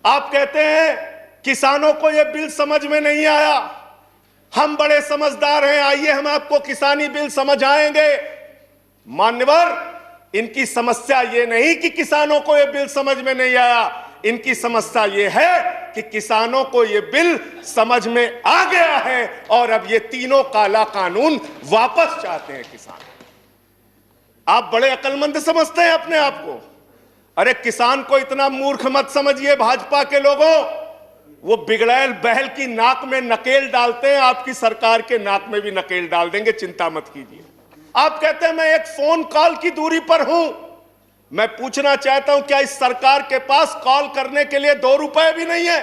आप कहते हैं किसानों को यह बिल समझ में नहीं आया, हम बड़े समझदार हैं, आइए हम आपको किसानी बिल समझाएंगे। मान्यवर, इनकी समस्या ये नहीं कि किसानों को यह बिल समझ में नहीं आया, इनकी समस्या ये है कि किसानों को ये बिल समझ में आ गया है और अब ये तीनों काला कानून वापस चाहते हैं किसान। आप बड़े अक्लमंद समझते हैं अपने आप को। अरे किसान को इतना मूर्ख मत समझिए भाजपा के लोगों, वो बिगड़ैल बैल की नाक में नकेल डालते हैं, आपकी सरकार के नाक में भी नकेल डाल देंगे, चिंता मत कीजिए। आप कहते हैं मैं एक फोन कॉल की दूरी पर हूं। मैं पूछना चाहता हूं क्या इस सरकार के पास कॉल करने के लिए 2 रुपए भी नहीं है?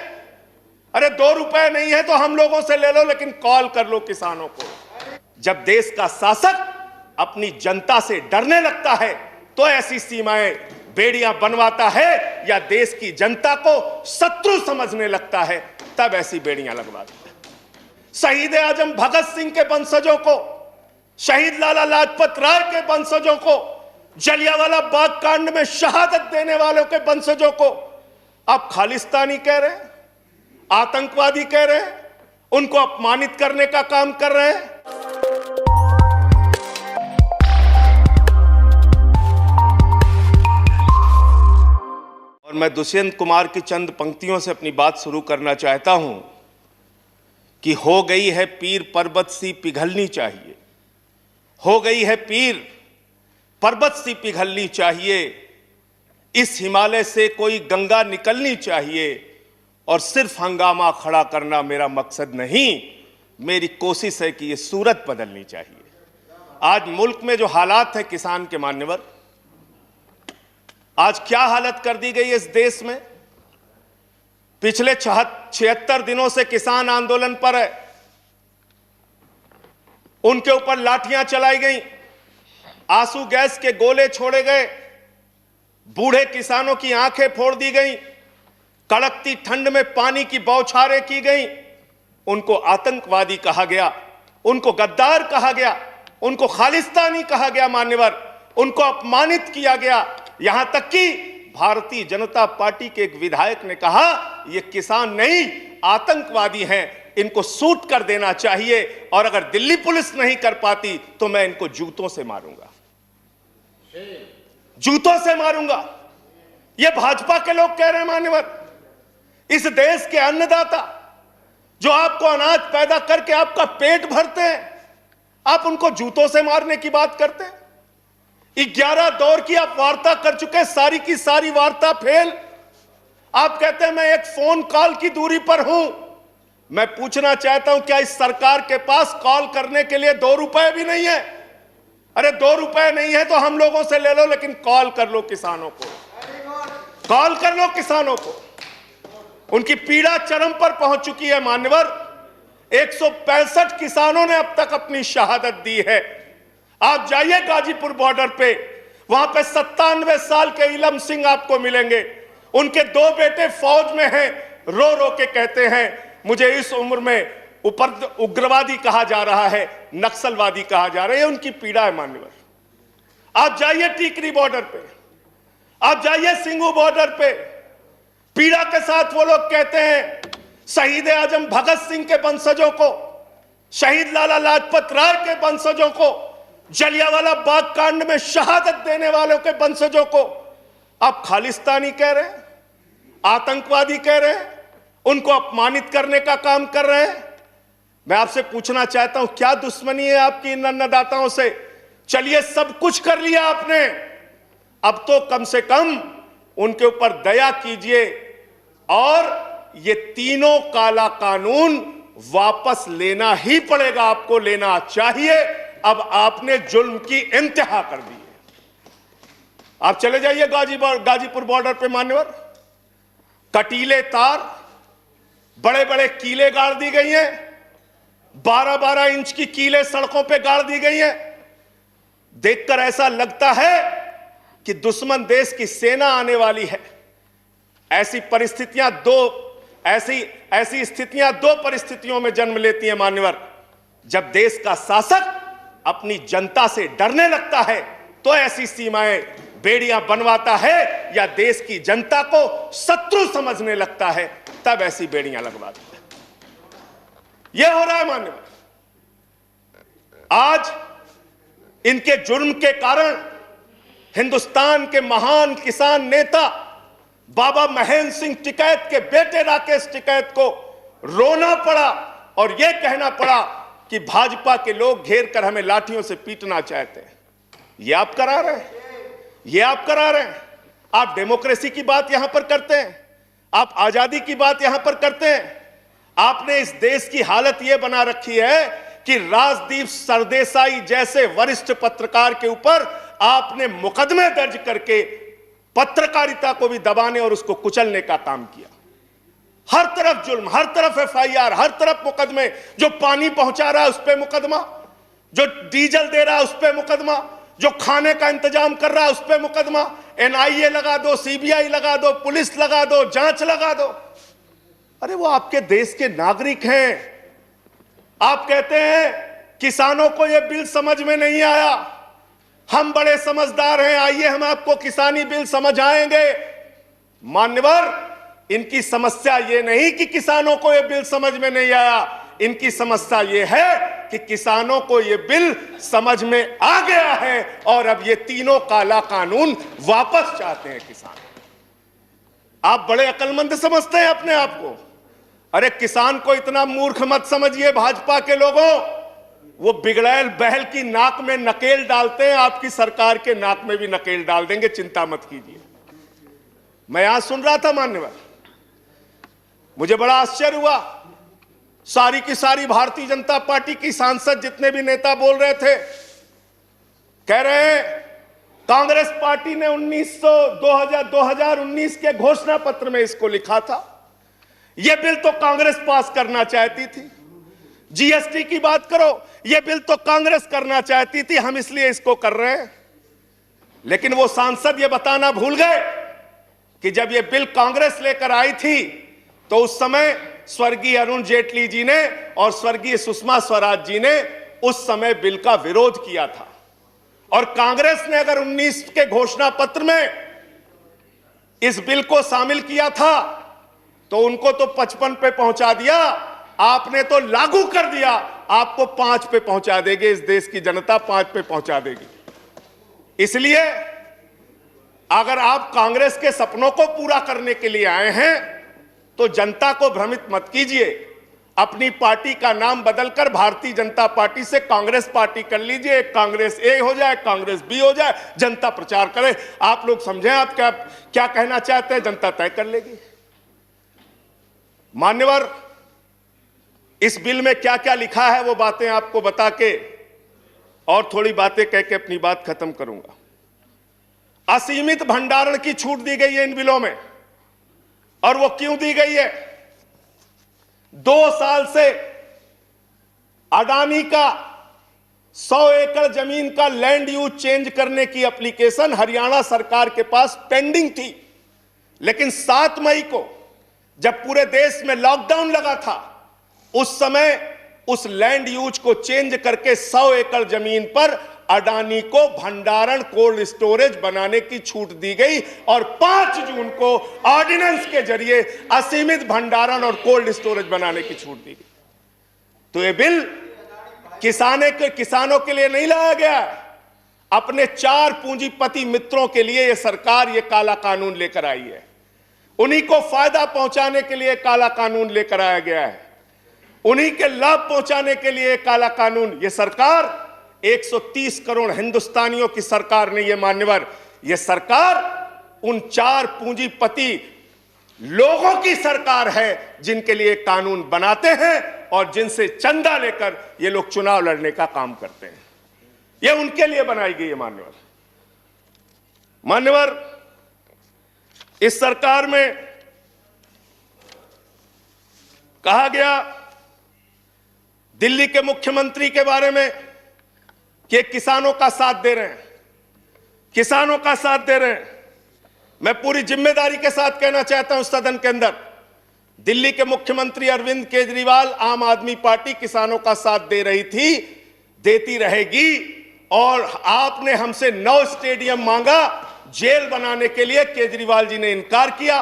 अरे 2 रुपए नहीं है तो हम लोगों से ले लो, लेकिन कॉल कर लो किसानों को। जब देश का शासक अपनी जनता से डरने लगता है तो ऐसी सीमाएं बेड़ियां बनवाता है, या देश की जनता को शत्रु समझने लगता है तब ऐसी बेड़ियां लगवाता है। शहीद आजम भगत सिंह के वंशजों को, शहीद लाला लाजपत राय के वंशजों को, जलियांवाला बाग कांड में शहादत देने वालों के वंशजों को आप खालिस्तानी कह रहे हैं, आतंकवादी कह रहे हैं, उनको अपमानित करने का काम कर रहे हैं। और मैं दुष्यंत कुमार की चंद पंक्तियों से अपनी बात शुरू करना चाहता हूं कि हो गई है पीर पर्वत सी पिघलनी चाहिए, हो गई है पीर पर्वत सी पिघलनी चाहिए, इस हिमालय से कोई गंगा निकलनी चाहिए, और सिर्फ हंगामा खड़ा करना मेरा मकसद नहीं, मेरी कोशिश है कि ये सूरत बदलनी चाहिए। आज मुल्क में जो हालात है किसान के मान्यवर, आज क्या हालत कर दी गई इस देश में। पिछले 76 दिनों से किसान आंदोलन पर है, उनके ऊपर लाठियां चलाई गई, आंसू गैस के गोले छोड़े गए, बूढ़े किसानों की आंखें फोड़ दी गई, कड़कती ठंड में पानी की बौछारें की गई, उनको आतंकवादी कहा गया, उनको गद्दार कहा गया, उनको खालिस्तानी कहा गया मान्यवर, उनको अपमानित किया गया। यहां तक कि भारतीय जनता पार्टी के एक विधायक ने कहा ये किसान नहीं आतंकवादी हैं, इनको शूट कर देना चाहिए, और अगर दिल्ली पुलिस नहीं कर पाती तो मैं इनको जूतों से मारूंगा, जूतों से मारूंगा। ये भाजपा के लोग कह रहे हैं मान्यवर। इस देश के अन्नदाता जो आपको अनाज पैदा करके आपका पेट भरते हैं, आप उनको जूतों से मारने की बात करते हैं। 11 दौर की आप वार्ता कर चुके, सारी की सारी वार्ता फेल। आप कहते हैं मैं एक फोन कॉल की दूरी पर हूं। मैं पूछना चाहता हूं क्या इस सरकार के पास कॉल करने के लिए 2 रुपए भी नहीं है? अरे 2 रुपए नहीं है तो हम लोगों से ले लो, लेकिन कॉल कर लो किसानों को, कॉल कर लो किसानों को। उनकी पीड़ा चरम पर पहुंच चुकी है मान्यवर। 165 किसानों ने अब तक अपनी शहादत दी है। आप जाइए गाजीपुर बॉर्डर पे, वहां पे 97 साल के इलम सिंह आपको मिलेंगे। उनके 2 बेटे फौज में हैं, रो रो के कहते हैं मुझे इस उम्र में उग्रवादी कहा जा रहा है, नक्सलवादी कहा जा रहा है। उनकी पीड़ा है मान्यवर। आप जाइए टीकरी बॉर्डर पे, आप जाइए सिंगू बॉर्डर पे, पीड़ा के साथ वो लोग कहते हैं शहीद आजम भगत सिंह के वंशजों को, शहीद लाला लाजपत राय के वंशजों को, जलियांवाला बाग कांड में शहादत देने वालों के वंशजों को आप खालिस्तानी कह रहे हैं, आतंकवादी कह रहे हैं, उनको अपमानित करने का काम कर रहे हैं। मैं आपसे पूछना चाहता हूं क्या दुश्मनी है आपकी इन अन्नदाताओं से? चलिए सब कुछ कर लिया आपने, अब तो कम से कम उनके ऊपर दया कीजिए और ये तीनों काला कानून वापस लेना ही पड़ेगा, आपको लेना चाहिए। अब आपने जुल्म की इंतहा कर दी है। आप चले जाइए गाजीपुर बॉर्डर पे मान्यवर, कटीले तार, बड़े बड़े कीले गाड़ दी गई हैं, 12-12 इंच की कीले सड़कों पे गाड़ दी गई हैं। देखकर ऐसा लगता है कि दुश्मन देश की सेना आने वाली है। ऐसी स्थितियां दो परिस्थितियों में जन्म लेती हैं मान्यवर। जब देश का शासक अपनी जनता से डरने लगता है तो ऐसी सीमाएं बेड़ियां बनवाता है या देश की जनता को शत्रु समझने लगता है, तब ऐसी बेड़ियां लगवाता है। यह हो रहा है मान्यवर। आज इनके जुर्म के कारण हिंदुस्तान के महान किसान नेता बाबा महेंद्र सिंह टिकैत के बेटे राकेश टिकैत को रोना पड़ा और यह कहना पड़ा कि भाजपा के लोग घेर कर हमें लाठियों से पीटना चाहते हैं। यह आप करा रहे हैं, यह आप करा रहे हैं। आप डेमोक्रेसी की बात यहां पर करते हैं, आप आजादी की बात यहां पर करते हैं। आपने इस देश की हालत यह बना रखी है कि राजदीप सरदेसाई जैसे वरिष्ठ पत्रकार के ऊपर आपने मुकदमे दर्ज करके पत्रकारिता को भी दबाने और उसको कुचलने का काम किया। हर तरफ जुल्म, हर तरफ एफआईआर, हर तरफ मुकदमे। जो पानी पहुंचा रहा है उस पर मुकदमा, जो डीजल दे रहा है उस पर मुकदमा, जो खाने का इंतजाम कर रहा है उस पर मुकदमा। एनआईए लगा दो, सीबीआई लगा दो, पुलिस लगा दो, जांच लगा दो। अरे वो आपके देश के नागरिक हैं। आप कहते हैं किसानों को यह बिल समझ में नहीं आया, हम बड़े समझदार हैं, आइए हम आपको किसानी बिल समझाएंगे। मान्यवर, इनकी समस्या यह नहीं कि किसानों को यह बिल समझ में नहीं आया, इनकी समस्या यह है कि किसानों को यह बिल समझ में आ गया है और अब ये तीनों काला कानून वापस चाहते हैं किसान। आप बड़े अक्लमंद समझते हैं अपने आप को। अरे किसान को इतना मूर्ख मत समझिए भाजपा के लोगों। वो बिगड़ैल बैल की नाक में नकेल डालते हैं, आपकी सरकार के नाक में भी नकेल डाल देंगे, चिंता मत कीजिए। मैं यहां सुन रहा था मान्यवर, मुझे बड़ा आश्चर्य हुआ। सारी की सारी भारतीय जनता पार्टी की सांसद जितने भी नेता बोल रहे थे, कह रहे हैं कांग्रेस पार्टी ने 2019 के घोषणा पत्र में इसको लिखा था। यह बिल तो कांग्रेस पास करना चाहती थी। जीएसटी की बात करो, यह बिल तो कांग्रेस करना चाहती थी, हम इसलिए इसको कर रहे हैं। लेकिन वो सांसद यह बताना भूल गए कि जब यह बिल कांग्रेस लेकर आई थी तो उस समय स्वर्गीय अरुण जेटली जी ने और स्वर्गीय सुषमा स्वराज जी ने उस समय बिल का विरोध किया था। और कांग्रेस ने अगर 19 के घोषणा पत्र में इस बिल को शामिल किया था तो उनको तो 55 पे पहुंचा दिया, आपने तो लागू कर दिया। आपको 5 पे पहुंचा देगी, इस देश की जनता 5 पे पहुंचा देगी। इसलिए अगर आप कांग्रेस के सपनों को पूरा करने के लिए आए हैं तो जनता को भ्रमित मत कीजिए। अपनी पार्टी का नाम बदलकर भारतीय जनता पार्टी से कांग्रेस पार्टी कर लीजिए। कांग्रेस ए हो जाए, कांग्रेस बी हो जाए, जनता प्रचार करे। आप लोग समझें आप क्या कहना चाहते हैं, जनता तय कर लेगी। मान्यवर, इस बिल में क्या क्या लिखा है वो बातें आपको बता के और थोड़ी बातें कह के अपनी बात खत्म करूंगा। असीमित भंडारण की छूट दी गई है इन बिलों में, और वो क्यों दी गई है? 2 साल से अडानी का 100 एकड़ जमीन का लैंड यूज चेंज करने की एप्लीकेशन हरियाणा सरकार के पास पेंडिंग थी। लेकिन 7 मई को जब पूरे देश में लॉकडाउन लगा था, उस समय उस लैंड यूज को चेंज करके 100 एकड़ जमीन पर अडानी को भंडारण कोल्ड स्टोरेज बनाने की छूट दी गई और 5 जून को ऑर्डिनेंस के जरिए असीमित भंडारण और कोल्ड स्टोरेज बनाने की छूट दी गई। तो ये बिल किसानों के लिए नहीं लाया गया, अपने 4 पूंजीपति मित्रों के लिए ये सरकार ये काला कानून लेकर आई है। उन्हीं को फायदा पहुंचाने के लिए काला कानून लेकर आया गया है, उन्हीं के लाभ पहुंचाने के लिए काला कानून। ये सरकार 130 करोड़ हिंदुस्तानियों की सरकार नहीं है मान्यवर, यह सरकार उन 4 पूंजीपति लोगों की सरकार है जिनके लिए कानून बनाते हैं और जिनसे चंदा लेकर ये लोग चुनाव लड़ने का काम करते हैं। यह उनके लिए बनाई गई है मान्यवर। इस सरकार में कहा गया दिल्ली के मुख्यमंत्री के बारे में कि किसानों का साथ दे रहे हैं, किसानों का साथ दे रहे हैं। मैं पूरी जिम्मेदारी के साथ कहना चाहता हूं सदन के अंदर, दिल्ली के मुख्यमंत्री अरविंद केजरीवाल, आम आदमी पार्टी किसानों का साथ दे रही थी, देती रहेगी। और आपने हमसे 9 स्टेडियम मांगा, जेल बनाने के लिए केजरीवाल जी ने इनकार किया।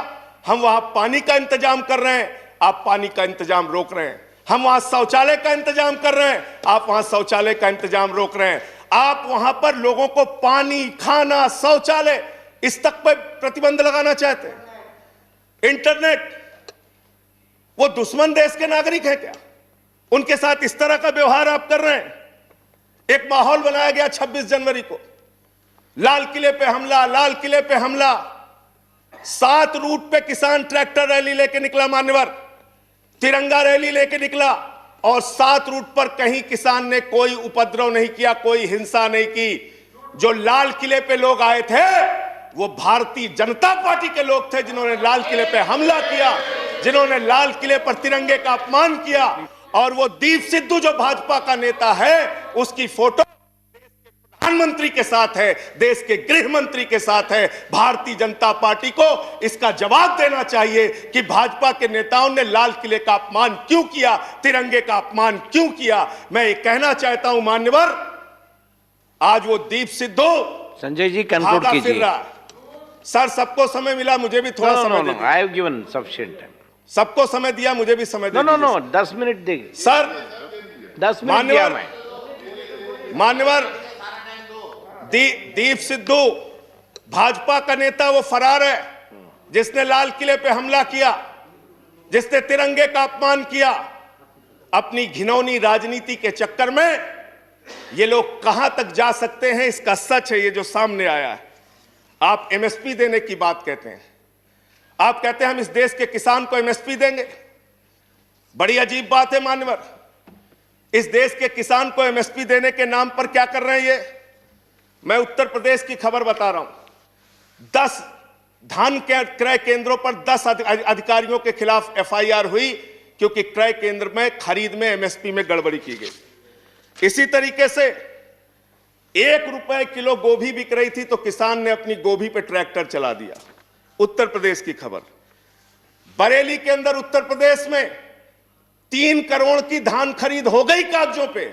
हम वहां पानी का इंतजाम कर रहे हैं, आप पानी का इंतजाम रोक रहे हैं। हम वहां शौचालय का इंतजाम कर रहे हैं, आप वहां शौचालय का इंतजाम रोक रहे हैं। आप वहां पर लोगों को पानी, खाना, शौचालय इस तक पर प्रतिबंध लगाना चाहते हैं। इंटरनेट, वो दुश्मन देश के नागरिक है क्या? उनके साथ इस तरह का व्यवहार आप कर रहे हैं। एक माहौल बनाया गया 26 जनवरी को, लाल किले पे हमला, लाल किले पे हमला। 7 रूट पे किसान ट्रैक्टर रैली लेके निकला मान्यवर, तिरंगा रैली लेके निकला, और 7 रूट पर कहीं किसान ने कोई उपद्रव नहीं किया, कोई हिंसा नहीं की। जो लाल किले पे लोग आए थे वो भारतीय जनता पार्टी के लोग थे, जिन्होंने लाल किले पे हमला किया, जिन्होंने लाल किले पर तिरंगे का अपमान किया। और वो दीप सिद्धू जो भाजपा का नेता है, उसकी फोटो प्रधानमंत्री के साथ है, देश के गृह मंत्री के साथ है। भारतीय जनता पार्टी को इसका जवाब देना चाहिए कि भाजपा के नेताओं ने लाल किले का अपमान क्यों किया, तिरंगे का अपमान क्यों किया। मैं ये कहना चाहता हूं मान्यवर, आज वो दीप सिद्धू संजय जी कंक्लूड कीजिए। सर सबको समय मिला, मुझे भी थोड़ा समय दीजिए। I have given sufficient time. सबको समय दिया, मुझे भी समय दीजिए। नो 10 मिनट देंगे सर। 10 मिनट दिया मैं। मान्यवर, दीप सिद्धू भाजपा का नेता वो फरार है जिसने लाल किले पे हमला किया, जिसने तिरंगे का अपमान किया। अपनी घिनौनी राजनीति के चक्कर में ये लोग कहां तक जा सकते हैं, इसका सच है ये जो सामने आया है। आप एमएसपी देने की बात कहते हैं, आप कहते हैं हम इस देश के किसान को एमएसपी देंगे। बड़ी अजीब बात है मान्यवर, इस देश के किसान को एमएसपी देने के नाम पर क्या कर रहे हैं ये? मैं उत्तर प्रदेश की खबर बता रहा हूं। 10 धान के क्रय केंद्रों पर 10 अधिकारियों के खिलाफ एफआईआर हुई क्योंकि क्रय केंद्र में खरीद में एमएसपी में गड़बड़ी की गई। इसी तरीके से 1 रुपए किलो गोभी बिक रही थी तो किसान ने अपनी गोभी पे ट्रैक्टर चला दिया। उत्तर प्रदेश की खबर। बरेली के अंदर उत्तर प्रदेश में 3 करोड़ की धान खरीद हो गई कागजों पे,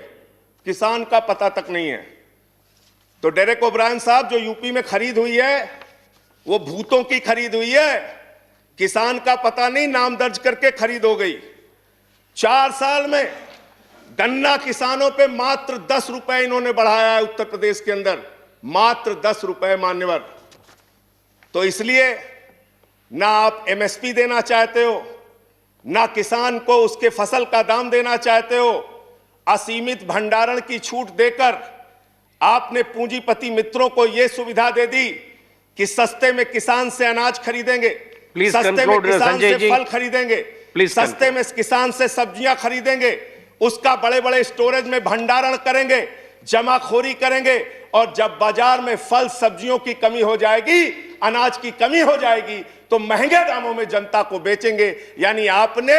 किसान का पता तक नहीं है। तो डेरेक ओब्रायन साहब, जो यूपी में खरीद हुई है वो भूतों की खरीद हुई है, किसान का पता नहीं, नाम दर्ज करके खरीद हो गई। 4 साल में गन्ना किसानों पे मात्र 10 रुपए इन्होंने बढ़ाया है उत्तर प्रदेश के अंदर, मात्र 10 रुपए मान्यवर। तो इसलिए ना आप एमएसपी देना चाहते हो, ना किसान को उसके फसल का दाम देना चाहते हो। असीमित भंडारण की छूट देकर आपने पूंजीपति मित्रों को यह सुविधा दे दी कि सस्ते में किसान से अनाज खरीदेंगे, सस्ते में किसान से फल खरीदेंगे, सस्ते में किसान से सब्जियां खरीदेंगे, उसका बड़े बड़े स्टोरेज में भंडारण करेंगे, जमाखोरी करेंगे, और जब बाजार में फल सब्जियों की कमी हो जाएगी, अनाज की कमी हो जाएगी, तो महंगे दामों में जनता को बेचेंगे। यानी आपने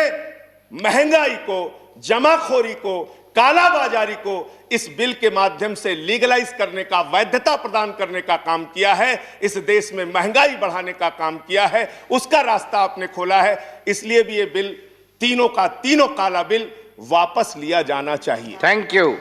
महंगाई को, जमाखोरी को, कालाबाजारी को इस बिल के माध्यम से लीगलाइज करने का, वैधता प्रदान करने का काम किया है। इस देश में महंगाई बढ़ाने का काम किया है, उसका रास्ता आपने खोला है। इसलिए भी ये बिल, तीनों का तीनों काला बिल वापस लिया जाना चाहिए। Thank you.